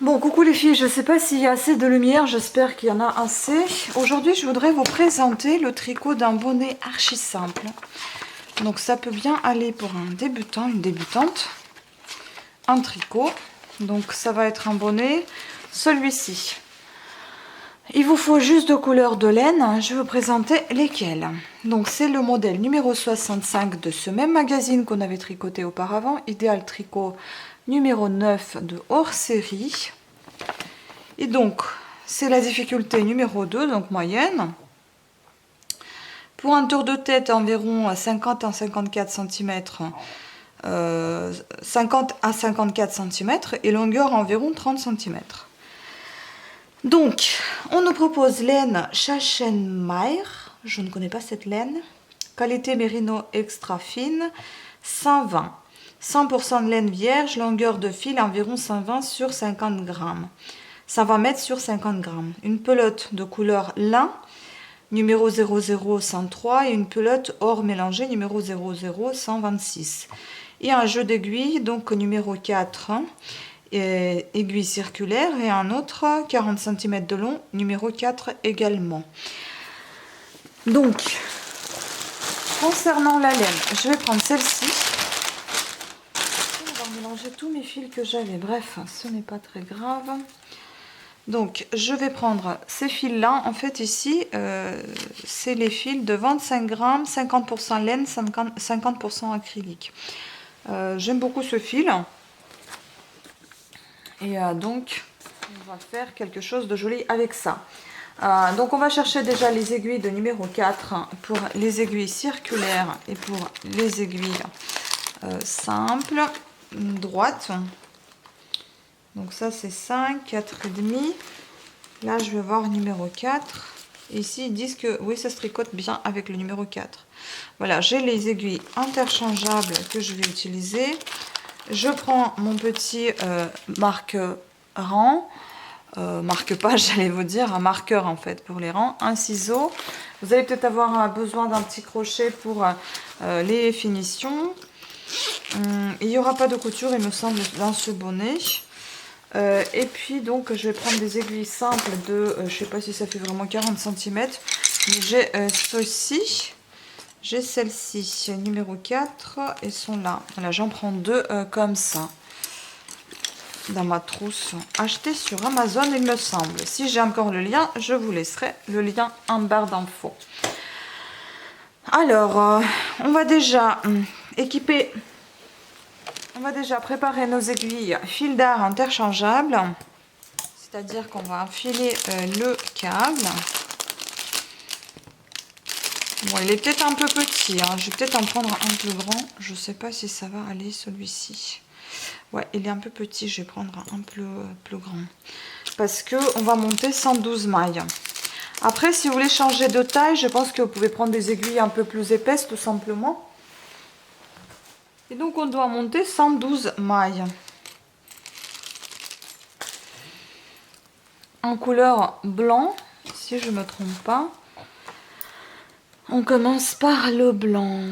Bon, coucou les filles, je ne sais pas s'il y a assez de lumière, j'espère qu'il y en a assez. Aujourd'hui, je voudrais vous présenter le tricot d'un bonnet archi simple. Donc ça peut bien aller pour un débutant, une débutante. Un tricot, donc ça va être un bonnet, celui-ci. Il vous faut juste deux couleurs de laine, je vais vous présenter lesquelles. Donc c'est le modèle numéro 65 de ce même magazine qu'on avait tricoté auparavant, Idéal Tricot numéro 9 de hors série. Et donc, c'est la difficulté numéro 2, donc moyenne. Pour un tour de tête environ 50 à 54 cm, 50 à 54 cm et longueur environ 30 cm. Donc, on nous propose laine Schachenmeier, je ne connais pas cette laine, qualité mérino extra fine, 120. 100% de laine vierge, longueur de fil environ 120 sur 50 grammes. 120 mètres sur 50 grammes. Une pelote de couleur lin, numéro 00103 et une pelote or mélangée, numéro 00126. Et un jeu d'aiguilles, donc numéro 4, et aiguille circulaire, et un autre 40 cm de long, numéro 4 également. Donc, concernant la laine, je vais prendre celle-ci. Mélanger tous mes fils que j'avais, bref, ce n'est pas très grave. Donc je vais prendre ces fils là, en fait ici c'est les fils de 25 grammes, 50% laine, 50% acrylique. J'aime beaucoup ce fil et donc on va faire quelque chose de joli avec ça. Donc on va chercher déjà les aiguilles de numéro 4 pour les aiguilles circulaires et pour les aiguilles simples droite. Donc ça c'est 5, 4 et demi. Là je vais voir numéro 4. Et ici ils disent que oui ça se tricote bien avec le numéro 4. Voilà, j'ai les aiguilles interchangeables que je vais utiliser. Je prends mon petit marque-rang. Marque-page j'allais vous dire, un marqueur en fait pour les rangs. Un ciseau. Vous allez peut-être avoir besoin d'un petit crochet pour les finitions. Il n'y aura pas de couture, il me semble, dans ce bonnet. Et puis, donc, je vais prendre des aiguilles simples de, je ne sais pas si ça fait vraiment 40 cm. Mais j'ai ceci. J'ai celle-ci, numéro 4. Elles sont là. Voilà, j'en prends deux comme ça. Dans ma trousse. Achetée sur Amazon, il me semble. Si j'ai encore le lien, je vous laisserai le lien en barre d'infos. Alors, on va déjà équiper... On va déjà préparer nos aiguilles fil d'art interchangeables, c'est-à-dire qu'on va enfiler le câble. Bon, il est peut-être un peu petit, hein. Je vais peut-être en prendre un plus grand. Je ne sais pas si ça va aller celui-ci. Ouais, il est un peu petit, je vais prendre un plus grand. Parce qu'on va monter 112 mailles. Après, si vous voulez changer de taille, je pense que vous pouvez prendre des aiguilles un peu plus épaisses, tout simplement. Et donc on doit monter 112 mailles. En couleur blanc, si je ne me trompe pas. On commence par le blanc.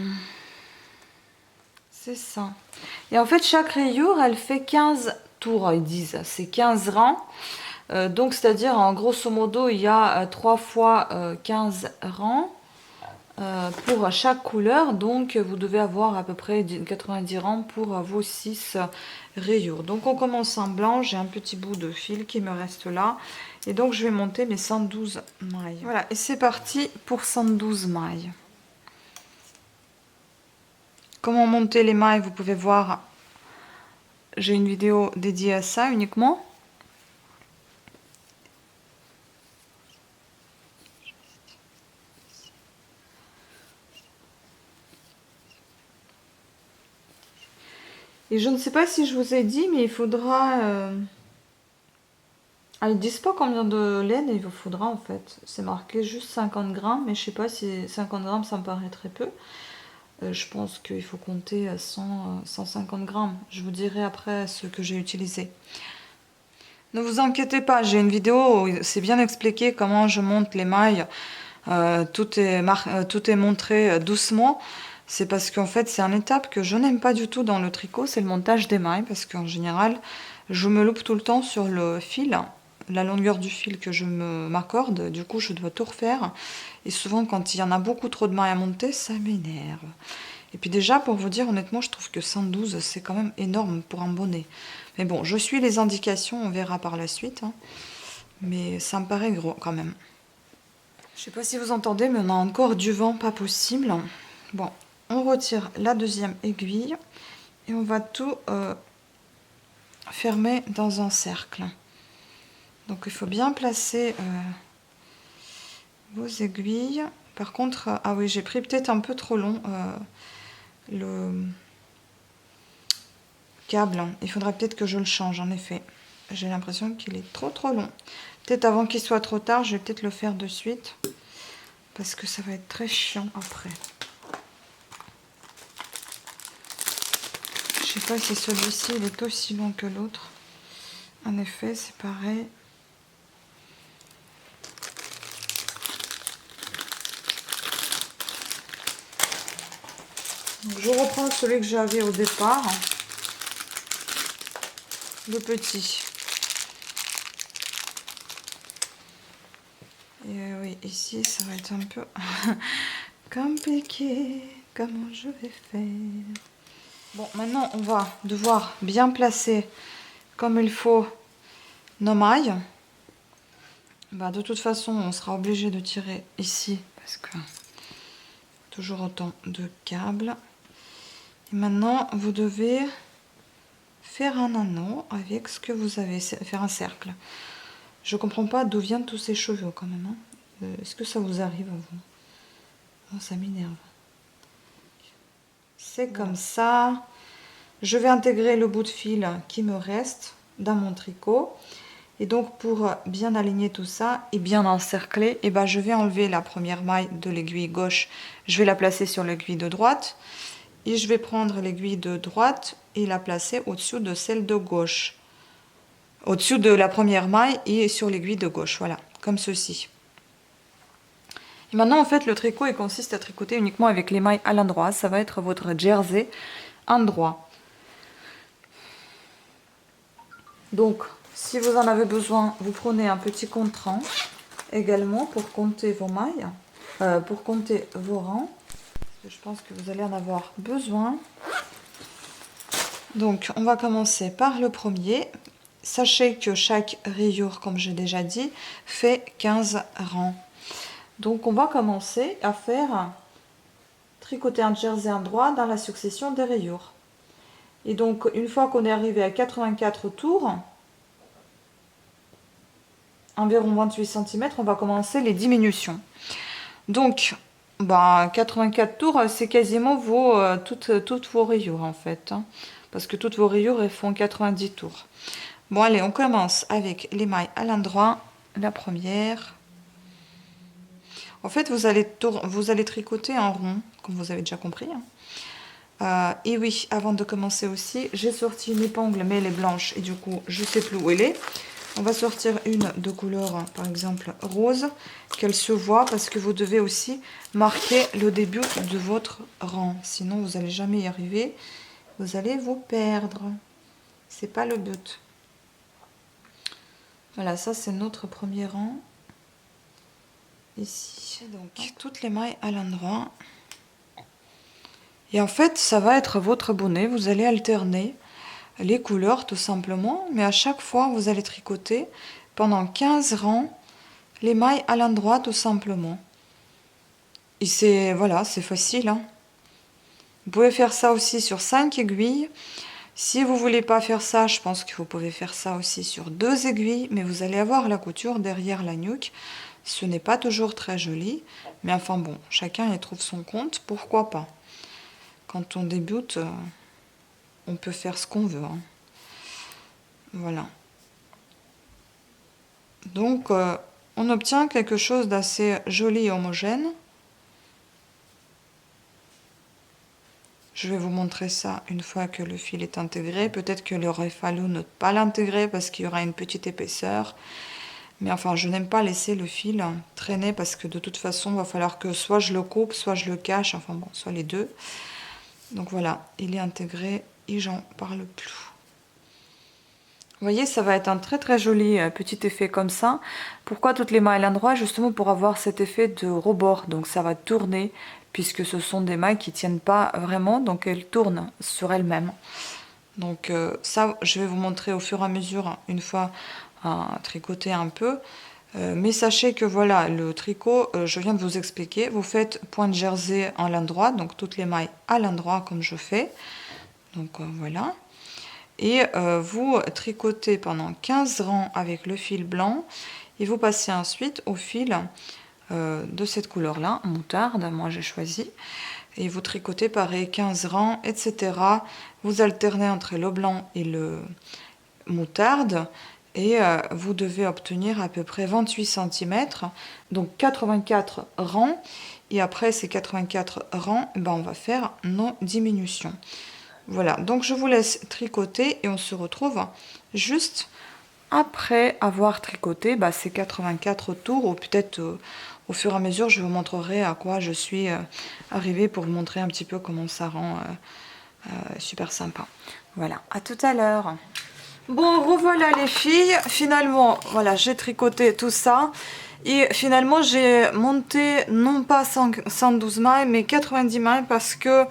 C'est ça. Et en fait, chaque rayure, elle fait 15 tours, ils disent. C'est 15 rangs. Donc, c'est-à-dire, en grosso modo, il y a 3 fois 15 rangs. Pour chaque couleur, donc vous devez avoir à peu près 90 rangs pour vos 6 rayures. Donc on commence en blanc, j'ai un petit bout de fil qui me reste là et donc je vais monter mes 112 mailles. Voilà, et c'est parti pour 112 mailles. Comment monter les mailles, vous pouvez voir, j'ai une vidéo dédiée à ça uniquement. Et je ne sais pas si je vous ai dit, mais il faudra... Ah, ils ne disent pas combien de laine il vous faudra en fait. C'est marqué juste 50 grammes, mais je ne sais pas si 50 grammes ça me paraît très peu. Je pense qu'il faut compter 150 grammes. Je vous dirai après ce que j'ai utilisé. Ne vous inquiétez pas, j'ai une vidéo où c'est bien expliqué comment je monte les mailles. Tout est montré doucement. C'est parce qu'en fait c'est une étape que je n'aime pas du tout dans le tricot, c'est le montage des mailles, parce qu'en général je me loupe tout le temps sur le fil, la longueur du fil que je m'accorde. Du coup, je dois tout refaire. Et souvent, quand il y en a beaucoup trop de mailles à monter, ça m'énerve. Et puis déjà, pour vous dire, honnêtement, je trouve que 112, c'est quand même énorme pour un bonnet. Mais bon, je suis les indications, on verra par la suite. Hein. Mais ça me paraît gros quand même. Je sais pas si vous entendez, mais on a encore du vent, pas possible. Bon, on retire la deuxième aiguille et on va tout fermer dans un cercle. Donc il faut bien placer vos aiguilles. Par contre, ah oui, j'ai pris peut-être un peu trop long le câble. Il faudra peut-être que je le change, en effet. J'ai l'impression qu'il est trop long. Peut-être avant qu'il soit trop tard, je vais peut-être le faire de suite. Parce que ça va être très chiant après. Je sais pas si celui-ci il est aussi long que l'autre. En effet, c'est pareil. Donc, je reprends celui que j'avais au départ. Le petit. Et oui, ici, ça va être un peu compliqué. Comment je vais faire? Bon, maintenant, on va devoir bien placer comme il faut nos mailles. Bah, de toute façon, on sera obligé de tirer ici parce que toujours autant de câbles. Et maintenant, vous devez faire un anneau avec ce que vous avez, faire un cercle. Je comprends pas d'où viennent tous ces cheveux quand même. Hein. Est-ce que ça vous arrive à vous? Oh, ça m'énerve. C'est comme ça. Je vais intégrer le bout de fil qui me reste dans mon tricot. Et donc pour bien aligner tout ça et bien encercler, et ben je vais enlever la première maille de l'aiguille gauche. Je vais la placer sur l'aiguille de droite. Et je vais prendre l'aiguille de droite et la placer au-dessus de celle de gauche. Au-dessus de la première maille et sur l'aiguille de gauche. Voilà, comme ceci. Et maintenant, en fait, le tricot il consiste à tricoter uniquement avec les mailles à l'endroit. Ça va être votre jersey endroit. Donc, si vous en avez besoin, vous prenez un petit compte-rang également pour compter vos mailles, pour compter vos rangs. Je pense que vous allez en avoir besoin. Donc, on va commencer par le premier. Sachez que chaque rayure, comme j'ai déjà dit, fait 15 rangs. Donc, on va commencer à faire tricoter un jersey endroit dans la succession des rayures. Et donc, une fois qu'on est arrivé à 84 tours, environ 28 cm, on va commencer les diminutions. Donc, 84 tours, c'est quasiment toutes vos rayures en fait. Hein, parce que toutes vos rayures, elles font 90 tours. Bon, allez, on commence avec les mailles à l'endroit. La première. En fait, vous allez tricoter en rond, comme vous avez déjà compris. Hein. Et oui, avant de commencer aussi, j'ai sorti une épingle, mais elle est blanche. Et du coup, je ne sais plus où elle est. On va sortir une de couleur, par exemple, rose, qu'elle se voit, parce que vous devez aussi marquer le début de votre rang. Sinon, vous n'allez jamais y arriver. Vous allez vous perdre. C'est pas le but. Voilà, ça, c'est notre premier rang. Ici, donc, toutes les mailles à l'endroit. Et en fait, ça va être votre bonnet. Vous allez alterner les couleurs tout simplement, mais à chaque fois vous allez tricoter pendant 15 rangs les mailles à l'endroit tout simplement. Et c'est voilà, c'est facile. Hein. Vous pouvez faire ça aussi sur 5 aiguilles. Si vous voulez pas faire ça, je pense que vous pouvez faire ça aussi sur 2 aiguilles, mais vous allez avoir la couture derrière la nuque. Ce n'est pas toujours très joli, mais enfin bon, chacun y trouve son compte, pourquoi pas. Quand on débute, on peut faire ce qu'on veut. Hein. Voilà. Donc, on obtient quelque chose d'assez joli et homogène. Je vais vous montrer ça une fois que le fil est intégré. Peut-être qu'il aurait fallu ne pas l'intégrer parce qu'il y aura une petite épaisseur. Mais enfin, je n'aime pas laisser le fil traîner parce que de toute façon, il va falloir que soit je le coupe, soit je le cache. Enfin bon, soit les deux. Donc voilà, il est intégré et j'en parle plus. Vous voyez, ça va être un très très joli petit effet comme ça. Pourquoi toutes les mailles à l'endroit? Justement pour avoir cet effet de rebord. Donc ça va tourner, puisque ce sont des mailles qui tiennent pas vraiment, donc elles tournent sur elles-mêmes. Donc ça, je vais vous montrer au fur et à mesure, une fois tricoter un peu. Mais sachez que voilà, le tricot, je viens de vous expliquer. Vous faites point de jersey en l'endroit, donc toutes les mailles à l'endroit comme je fais. Donc voilà. Et vous tricotez pendant 15 rangs avec le fil blanc. Et vous passez ensuite au fil de cette couleur-là, moutarde, moi j'ai choisi. Et vous tricotez pareil 15 rangs, etc. Vous alternez entre le blanc et le moutarde. Et vous devez obtenir à peu près 28 cm, donc 84 rangs. Et après ces 84 rangs, ben, on va faire nos diminutions. Voilà, donc je vous laisse tricoter et on se retrouve juste après avoir tricoté ces 84 tours, ou peut-être au fur et à mesure je vous montrerai à quoi je suis arrivée pour vous montrer un petit peu comment ça rend super sympa. Voilà, à tout à l'heure. Bon, revoilà les filles, finalement, voilà, j'ai tricoté tout ça. Et finalement, j'ai monté non pas 112 mailles, mais 90 mailles parce que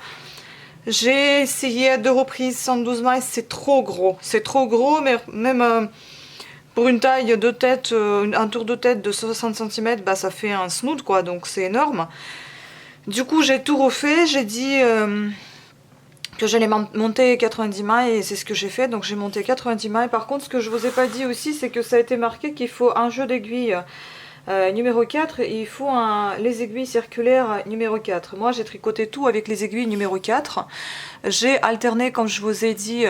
j'ai essayé à 2 reprises 112 mailles, c'est trop gros. C'est trop gros, mais même pour une taille de tête, un tour de tête de 60 cm, bah, ça fait un snood, quoi, donc c'est énorme. Du coup, j'ai tout refait, j'ai dit que j'allais monter 90 mailles et c'est ce que j'ai fait, donc j'ai monté 90 mailles. Par contre, ce que je vous ai pas dit aussi, c'est que ça a été marqué qu'il faut un jeu d'aiguilles numéro 4 et il faut les aiguilles circulaires numéro 4. Moi j'ai tricoté tout avec les aiguilles numéro 4. J'ai alterné, comme je vous ai dit,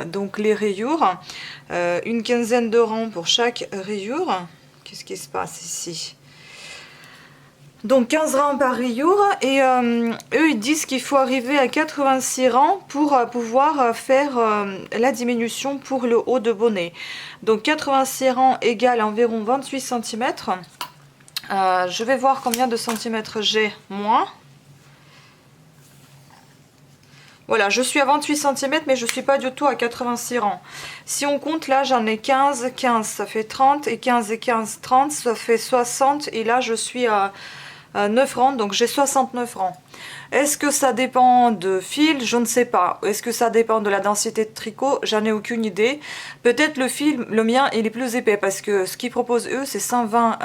donc les rayures, une quinzaine de rangs pour chaque rayure. Qu'est-ce qui se passe ici? Donc 15 rangs par rayure, et eux ils disent qu'il faut arriver à 86 rangs pour pouvoir faire la diminution pour le haut de bonnet. Donc 86 rangs égale environ 28 cm. Je vais voir combien de centimètres j'ai moi. Voilà, je suis à 28 cm mais je suis pas du tout à 86 rangs. Si on compte là, j'en ai 15, 15 ça fait 30, et 15 et 15, 30, ça fait 60, et là je suis à 9 rangs, donc j'ai 69 rangs. Est-ce que ça dépend de fil? Je ne sais pas. Est-ce que ça dépend de la densité de tricot? J'en ai aucune idée. Peut-être le fil, le mien, il est plus épais, parce que ce qu'ils proposent eux, c'est 120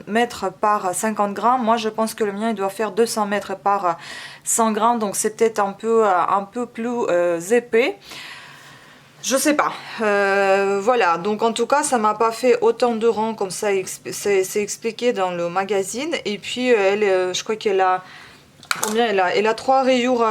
mètres par 50 grammes. Moi, je pense que le mien, il doit faire 200 mètres par 100 grammes, donc c'est peut-être un peu plus épais. Je sais pas, voilà, donc en tout cas ça m'a pas fait autant de rangs comme ça, c'est expliqué dans le magazine. Et puis elle, je crois qu'elle a, combien elle a 3 rayures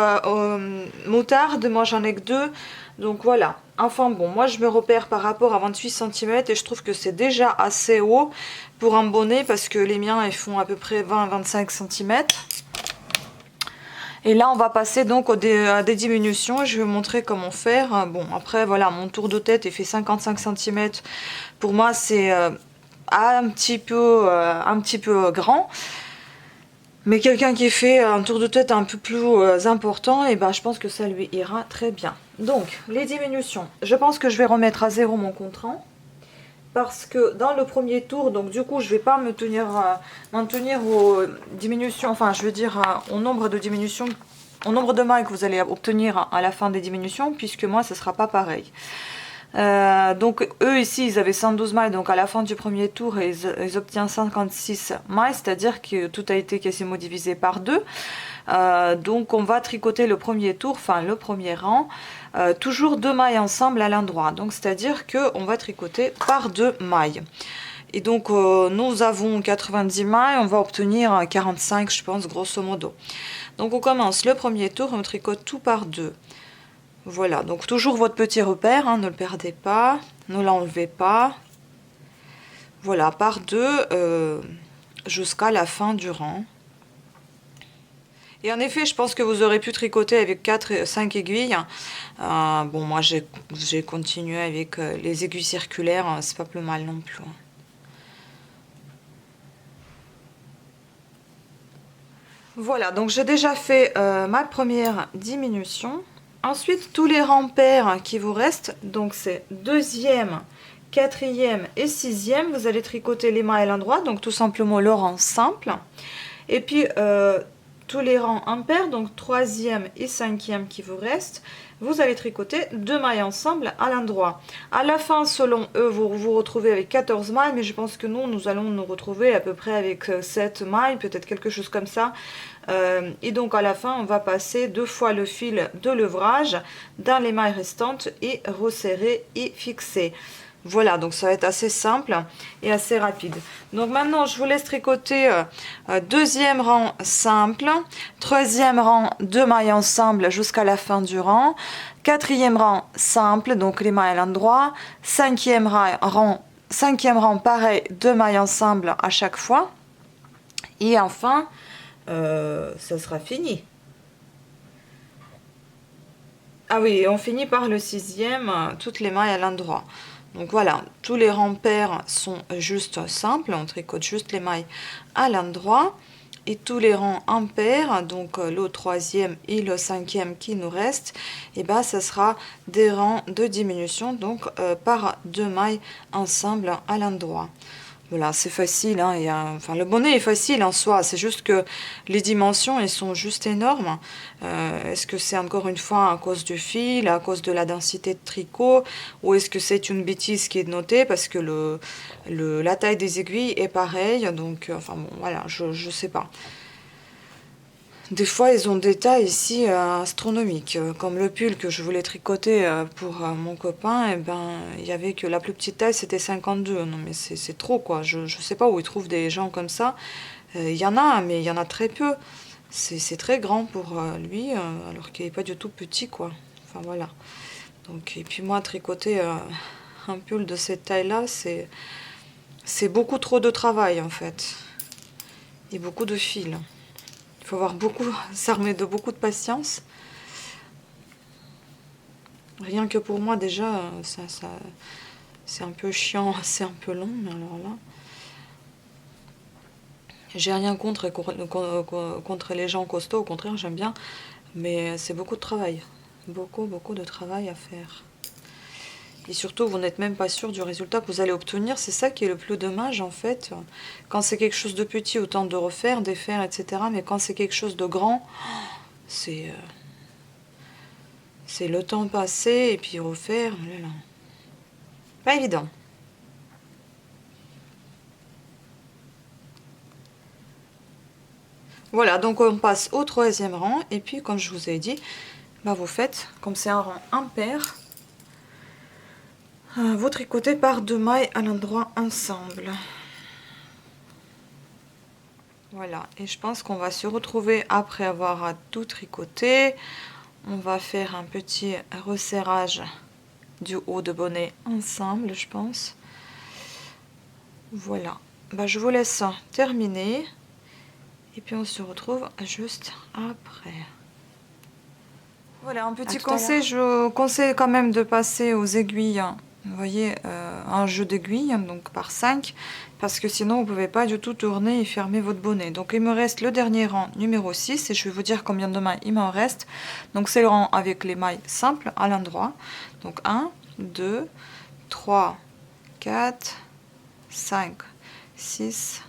moutarde, moi j'en ai que 2, donc voilà. Enfin bon, moi je me repère par rapport à 28 cm et je trouve que c'est déjà assez haut pour un bonnet, parce que les miens ils font à peu près 20-25 cm. Et là on va passer donc à des diminutions. Je vais vous montrer comment faire. Bon, après voilà, mon tour de tête il fait 55 cm. Pour moi c'est un petit peu grand. Mais quelqu'un qui fait un tour de tête un peu plus important, et ben je pense que ça lui ira très bien. Donc les diminutions, je pense que je vais remettre à 0 mon contrant. Parce que dans le premier tour, donc du coup je vais pas m'en tenir aux diminutions, enfin je veux dire au nombre de diminutions, au nombre de mailles que vous allez obtenir à la fin des diminutions, puisque moi ce sera pas pareil. Donc eux ici ils avaient 112 mailles, donc à la fin du premier tour ils obtiennent 56 mailles, c'est à dire que tout a été quasiment divisé par 2. Donc on va tricoter le premier tour, enfin le premier rang, toujours 2 mailles ensemble à l'endroit, donc c'est à dire que on va tricoter par 2 mailles. Et donc nous avons 90 mailles, on va obtenir 45 je pense grosso modo. Donc on commence le premier tour, on tricote tout par 2. Voilà, donc toujours votre petit repère, hein, ne le perdez pas, ne l'enlevez pas. Voilà, par 2 jusqu'à la fin du rang. Et en effet, je pense que vous aurez pu tricoter avec 4 et 5 aiguilles. Bon, moi j'ai continué avec les aiguilles circulaires, c'est pas plus mal non plus. Voilà, donc j'ai déjà fait ma première diminution. Ensuite, tous les rangs pairs qui vous restent, donc c'est deuxième 4e et 6e, vous allez tricoter les mailles à l'endroit, donc tout simplement le rang simple. Et puis tous les rangs impaires, donc 3e et 5e qui vous restent, vous allez tricoter 2 mailles ensemble à l'endroit. À la fin, selon eux, vous vous retrouvez avec 14 mailles, mais je pense que nous allons nous retrouver à peu près avec 7 mailles, peut-être quelque chose comme ça. Et donc à la fin, on va passer 2 fois le fil de levrage dans les mailles restantes et resserrer et fixer. Voilà, donc ça va être assez simple et assez rapide. Donc maintenant, je vous laisse tricoter 2e rang simple, 3e rang 2 mailles ensemble jusqu'à la fin du rang, 4e rang simple, donc les mailles à l'endroit, 5e rang pareil, 2 mailles ensemble à chaque fois. Et enfin, ça sera fini. Ah oui, on finit par le 6e, toutes les mailles à l'endroit. Donc voilà, tous les rangs pairs sont juste simples, on tricote juste les mailles à l'endroit. Et tous les rangs impairs, donc le 3e et le 5e qui nous restent, et ben ça sera des rangs de diminution, donc par 2 mailles ensemble à l'endroit. Voilà, c'est facile, hein, enfin, le bonnet est facile en soi, c'est juste que les dimensions, elles sont juste énormes. Est-ce que c'est encore une fois à cause du fil, à cause de la densité de tricot, ou est-ce que c'est une bêtise qui est notée parce que la taille des aiguilles est pareille, donc, enfin bon, voilà, je sais pas. Des fois, ils ont des tailles ici astronomiques, comme le pull que je voulais tricoter pour mon copain, et ben il y avait que la plus petite taille, c'était 52. Non mais c'est trop quoi, je sais pas où ils trouvent des gens comme ça. Il y en a, mais il y en a très peu. C'est très grand pour lui, alors qu'il est pas du tout petit quoi. Enfin voilà. Donc, et puis moi, tricoter un pull de cette taille-là, c'est beaucoup trop de travail en fait. Et beaucoup de fil. Il faut avoir s'armer de beaucoup de patience. Rien que pour moi déjà, c'est un peu chiant, c'est un peu long, mais alors là, j'ai rien contre les gens costauds, au contraire j'aime bien, mais c'est beaucoup de travail, beaucoup de travail à faire. Et surtout, vous n'êtes même pas sûr du résultat que vous allez obtenir. C'est ça qui est le plus dommage, en fait. Quand c'est quelque chose de petit, autant de refaire, défaire, etc. Mais quand c'est quelque chose de grand, c'est le temps passé et puis refaire. Là, là. Pas évident. Voilà, donc on passe au 3e rang. Et puis, comme je vous ai dit, bah vous faites, comme c'est un rang impair, vous tricotez par 2 mailles à l'endroit ensemble. Voilà, et je pense qu'on va se retrouver après avoir tout tricoté. On va faire un petit resserrage du haut de bonnet ensemble, je pense. Voilà, bah, je vous laisse terminer. Et puis on se retrouve juste après. Voilà, un petit conseil, je conseille quand même de passer aux aiguilles. Vous voyez, un jeu d'aiguilles, donc par 5, parce que sinon vous ne pouvez pas du tout tourner et fermer votre bonnet. Donc il me reste le dernier rang numéro 6, et je vais vous dire combien de mailles il m'en reste. Donc c'est le rang avec les mailles simples à l'endroit. Donc 1, 2, 3, 4, 5, 6,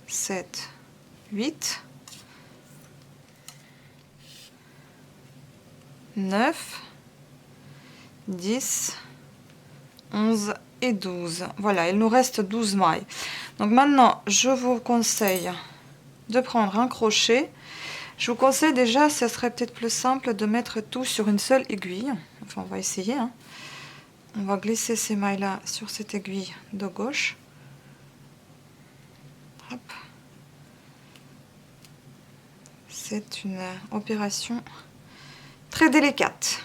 7, 8, 9, 10, 11 et 12. Voilà, il nous reste 12 mailles. Donc maintenant, je vous conseille de prendre un crochet. Je vous conseille déjà, ça serait peut-être plus simple de mettre tout sur une seule aiguille. Enfin, on va essayer. Hein. On va glisser ces mailles-là sur cette aiguille de gauche. Hop. C'est une opération très délicate.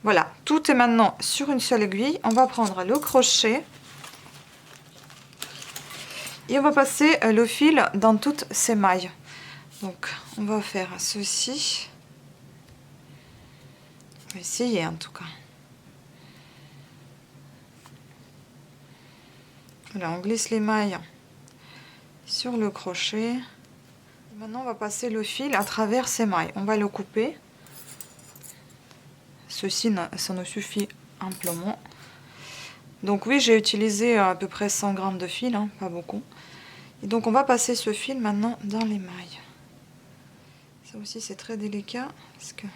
Voilà, tout est maintenant sur une seule aiguille. On va prendre le crochet et on va passer le fil dans toutes ces mailles. Donc, on va faire ceci. On va essayer en tout cas. Voilà, on glisse les mailles sur le crochet. Maintenant, on va passer le fil à travers ces mailles. On va le couper. Ceci, ça nous suffit amplement. Donc oui, j'ai utilisé à peu près 100 grammes de fil, hein, pas beaucoup. Et donc on va passer ce fil maintenant dans les mailles. Ça aussi c'est très délicat parce que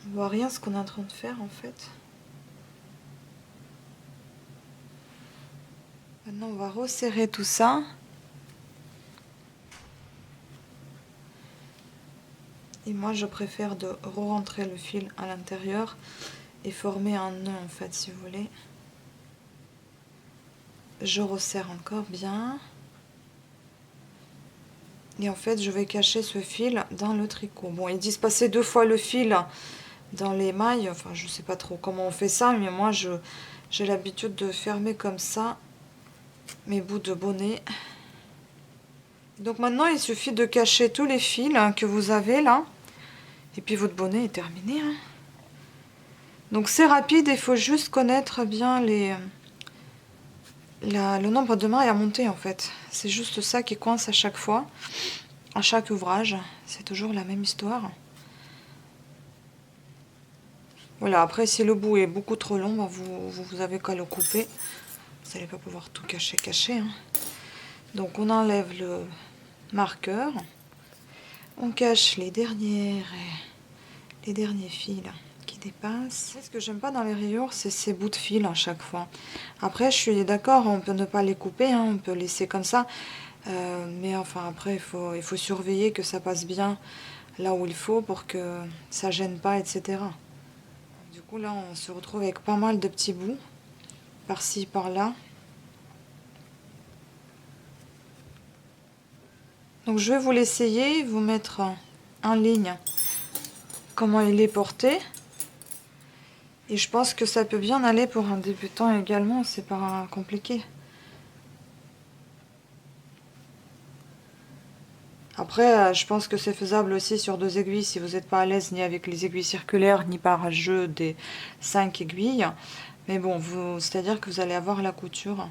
on voit rien ce qu'on est en train de faire en fait. Maintenant on va resserrer tout ça. Et moi je préfère de re-rentrer le fil à l'intérieur et former un nœud en fait si vous voulez. Je resserre encore bien. Et en fait je vais cacher ce fil dans le tricot. Bon, ils disent passer 2 fois le fil dans les mailles. Enfin je sais pas trop comment on fait ça, mais moi j'ai l'habitude de fermer comme ça mes bouts de bonnet. Donc maintenant il suffit de cacher tous les fils que vous avez là. Et puis votre bonnet est terminé. Hein. Donc c'est rapide, il faut juste connaître bien le nombre de mailles à monter en fait. C'est juste ça qui coince à chaque fois. À chaque ouvrage, c'est toujours la même histoire. Voilà, après si le bout est beaucoup trop long, ben, vous avez qu'à le couper. Vous n'allez pas pouvoir tout cacher. Hein. Donc on enlève le marqueur. On cache les derniers fils qui dépassent. Ce que j'aime pas dans les rayures, c'est ces bouts de fil à chaque fois. Après, je suis d'accord, on peut ne pas les couper, hein, on peut laisser comme ça. Mais enfin, après, il faut surveiller que ça passe bien là où il faut pour que ça gêne pas, etc. Du coup, là, on se retrouve avec pas mal de petits bouts, par-ci, par-là. Donc, je vais vous l'essayer, vous mettre en ligne comment il est porté. Et je pense que ça peut bien aller pour un débutant également, c'est pas compliqué. Après, je pense que c'est faisable aussi sur 2 aiguilles si vous n'êtes pas à l'aise ni avec les aiguilles circulaires ni par jeu des 5 aiguilles. Mais bon, c'est-à-dire que vous allez avoir la couture,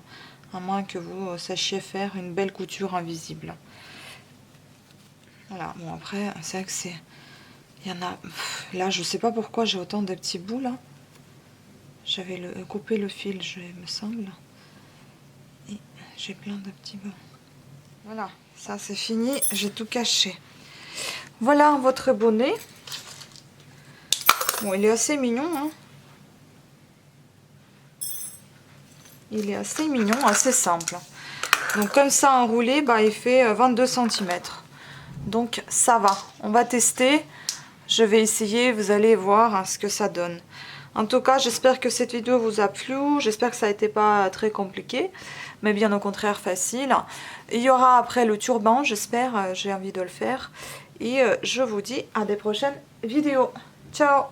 à moins que vous sachiez faire une belle couture invisible. Voilà, bon après, c'est vrai que c'est... Il y en a... Là, je sais pas pourquoi j'ai autant de petits bouts là. J'avais coupé le fil, me semble. Et j'ai plein de petits bouts. Voilà, ça c'est fini, j'ai tout caché. Voilà votre bonnet. Bon, il est assez mignon. Hein. Il est assez mignon, assez simple. Donc comme ça enroulé, bah, il fait 22 cm. Donc ça va. On va tester. Je vais essayer, vous allez voir hein, ce que ça donne. En tout cas, j'espère que cette vidéo vous a plu. J'espère que ça n'était pas très compliqué, mais bien au contraire facile. Il y aura après le turban, j'espère. J'ai envie de le faire. Et je vous dis à des prochaines vidéos. Ciao!